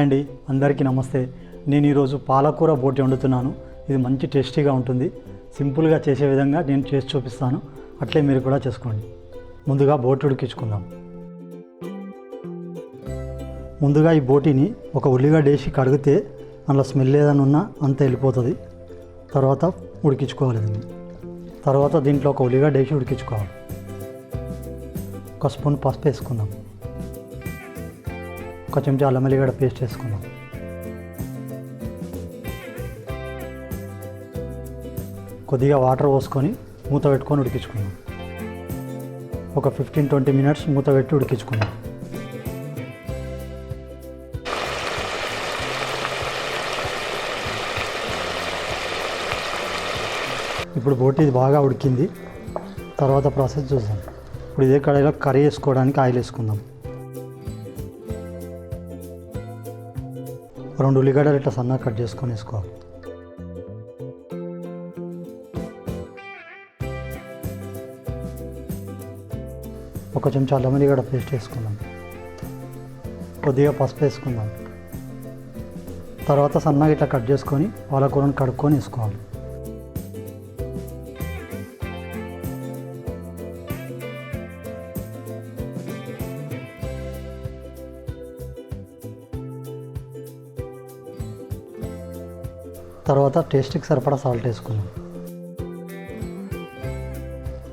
అండి, అందరికీ నమస్తే. నేను ఈరోజు పాలకూర బోటి వండుతున్నాను. ఇది మంచి టేస్టీగా ఉంటుంది. సింపుల్గా చేసే విధంగా నేను చేసి చూపిస్తాను, అట్లే మీరు కూడా చేసుకోండి. ముందుగా బోటి ఉడికించుకుందాం. ముందుగా ఈ బోటిని ఒక ఉల్లిగడ్డ వేసి కడిగితే అందులో స్మెల్ ఏదైనా ఉన్నా అంత వెళ్ళిపోతుంది. తర్వాత ఉడికించుకోవాలి దీన్ని. తర్వాత దీంట్లో ఒక ఉల్లిగడ్డ వేసి ఉడికించుకోవాలి. ఒక స్పూన్ పసుపు వేసుకుందాం. ఒక చెంచా అల్లం వెల్లిగడ్డ పేస్ట్ వేసుకుందాం. కొద్దిగా వాటర్ పోసుకొని మూత పెట్టుకొని ఉడికించుకుందాం. ఒక 15-20 మినిట్స్ మూత పెట్టి ఉడికించుకుందాం. ఇప్పుడు బోటి ఇది బాగా ఉడికింది. తర్వాత ప్రాసెస్ చూద్దాం. ఇప్పుడు ఇదే కడాయిలో కర్రీ వేసుకోవడానికి ఆయిల్ వేసుకుందాం. 2 ఉల్లిగడ్డలు ఇట్లా సన్నగా కట్ చేసుకొని వేసుకోవాలి. ఒక చెంచా అల్లం వెల్లిగడ్డ పేస్ట్ వేసుకుందాం. కొద్దిగా పసుపు వేసుకుందాం. తర్వాత సన్నగా ఇట్లా కట్ చేసుకొని పాలకూరను కడుక్కొని వేసుకోవాలి. తర్వాత టేస్ట్కి సరిపడా సాల్ట్ వేసుకుందాం.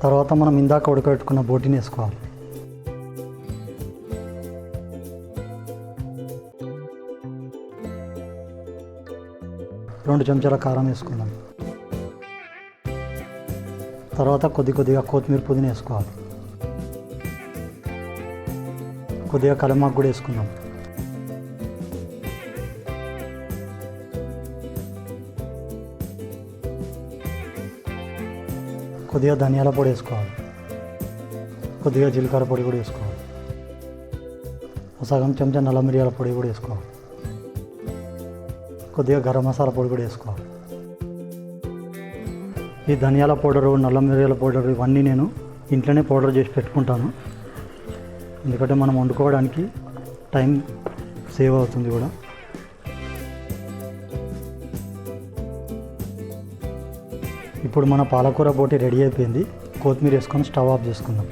తర్వాత మనం ఇందాక ఉడకబెట్టుకున్న బోటిని వేసుకోవాలి. రెండు చెంచాల కారం వేసుకుందాం. తర్వాత కొద్దిగా కొత్తిమీర పుదీనా వేసుకోవాలి. కొద్దిగా కరివేపాకు కూడా వేసుకుందాం. కొద్దిగా ధనియాల పొడి వేసుకోవాలి. కొద్దిగా జీలకర్ర పొడి కూడా వేసుకోవాలి. సగం చెంచా నల్ల మిరియాల పొడి కూడా వేసుకోవాలి. కొద్దిగా గరం మసాలా పొడి కూడా వేసుకోవాలి. ఈ ధనియాల పౌడరు, నల్ల మిరియాల పౌడరు ఇవన్నీ నేను ఇంట్లోనే పౌడర్ చేసి పెట్టుకుంటాను. ఎందుకంటే మనం వండుకోవడానికి టైం సేవ్ అవుతుంది కూడా. ఇప్పుడు మన పాలకూర బోటి రెడీ అయిపోయింది. కొత్తిమీర వేసుకొని స్టవ్ ఆఫ్ చేసుకుందాం.